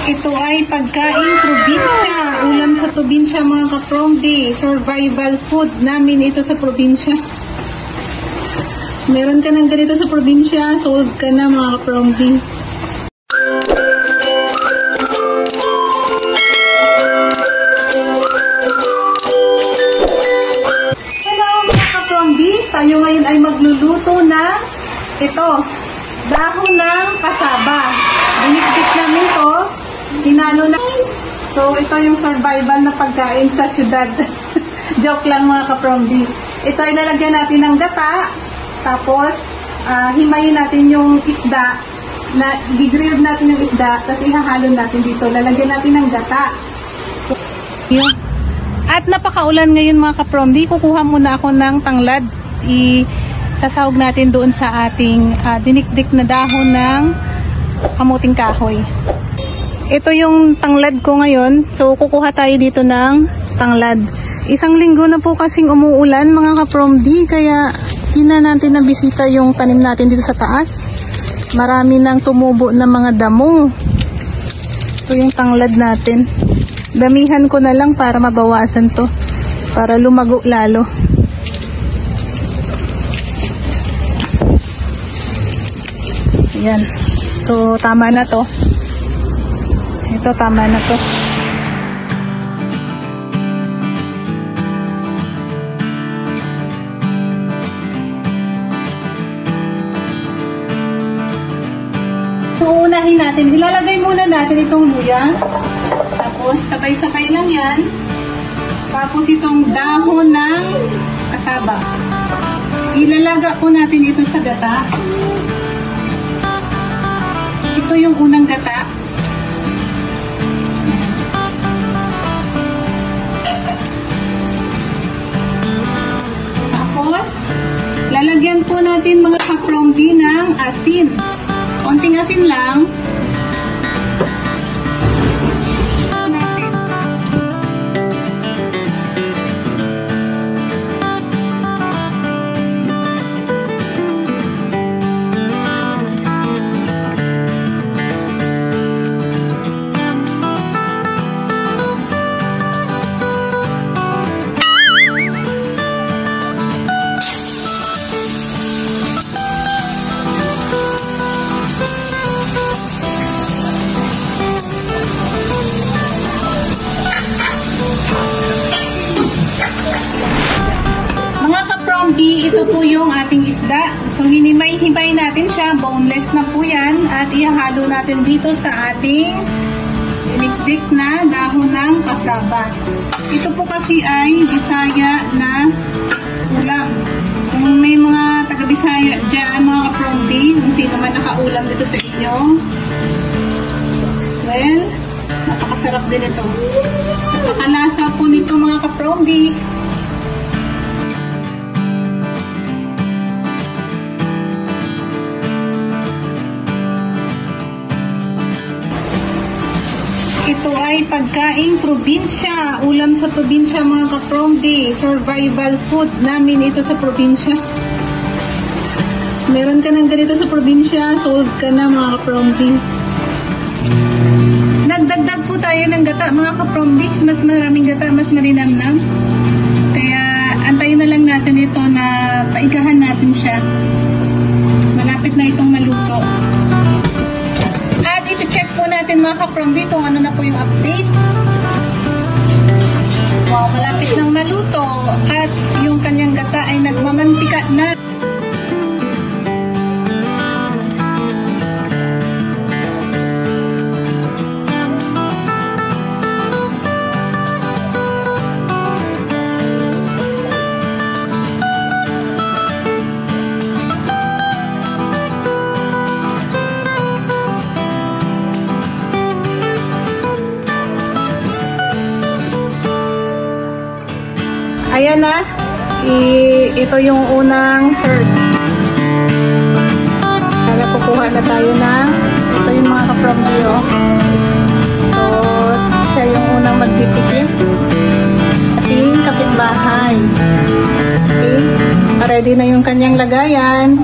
Ito ay pagkain probinsya. Ulam sa probinsya mga ka-promdi. Survival food namin ito sa probinsya. Meron ka ng ganito sa probinsya, solve ka na mga ka-promdi. Hello mga ka-promdi. Tayo ngayon ay magluluto ng ito. Dahon ng kasaba. Dinikdik namin to. Hinalo na. So, ito yung survival na pagkain sa syudad. Joke lang mga ka-promdi. Ito ay lalagyan natin ng gata. Tapos, himayin natin yung isda. Gigrill natin yung isda. Tapos, ihahalo natin dito. Lalagyan natin ng gata. At napakaulan ngayon mga ka-promdi. Kukuha muna ako ng tanglad. Sasahog natin doon sa ating dinikdik na dahon ng kamuting kahoy. Ito yung tanglad ko ngayon. So, kukuha tayo dito ng tanglad. Isang linggo na po kasing umuulan mga ka-promdi. Kaya, hindi na natin nabisita yung tanim natin dito sa taas. Marami nang tumubo na mga damo. Ito yung tanglad natin. Damihan ko na lang para mabawasan to. Para lumago lalo. Yan. So, tama na to. Ito, tama na to. So, unahin natin. Ilalagay muna natin itong luya. Tapos, sabay-sabay lang yan. Tapos, itong dahon ng kasaba. Ilalaga po natin ito sa gata. Ito yung unang gata. Tapos, lalagyan po natin mga ka-promdi ng asin. Konting asin lang. Ito po yung ating isda. So, hinimay-himay natin siya. Boneless na po yan. At ihahalo natin dito sa ating dinikdik na dahon ng kasaba. Ito po kasi ay Bisaya na ulam. Kung may mga taga-Bisaya dyan, mga ka-promdi, kung sino man nakaulam dito sa inyo, well, napakasarap din ito. Napakalasa po nito mga ka-promdi. Ito ay pagkain probinsya. Ulam sa probinsya mga ka-promdi. Survival food namin ito sa probinsya. Meron ka ng ganito sa probinsya, solve ka na mga ka-promdi. Nagdagdag po tayo ng gata mga ka-promdi. Mas maraming gata, mas marinamnam. Kaya antayin na lang natin ito na paigahan natin siya. Malapit na itong maluto. At i-check po natin mga ka-promdi kung ano na po yung update. Wow, malapit nang maluto. At yung kanyang gata ay nagmamantika na. Ayan na. Ito yung unang serve. Kaya kukuha na tayo ng ito yung mga ka-promdi. So, siya yung unang magtitikim. Ating kapitbahay. Okay. Ready na yung kanyang lagayan.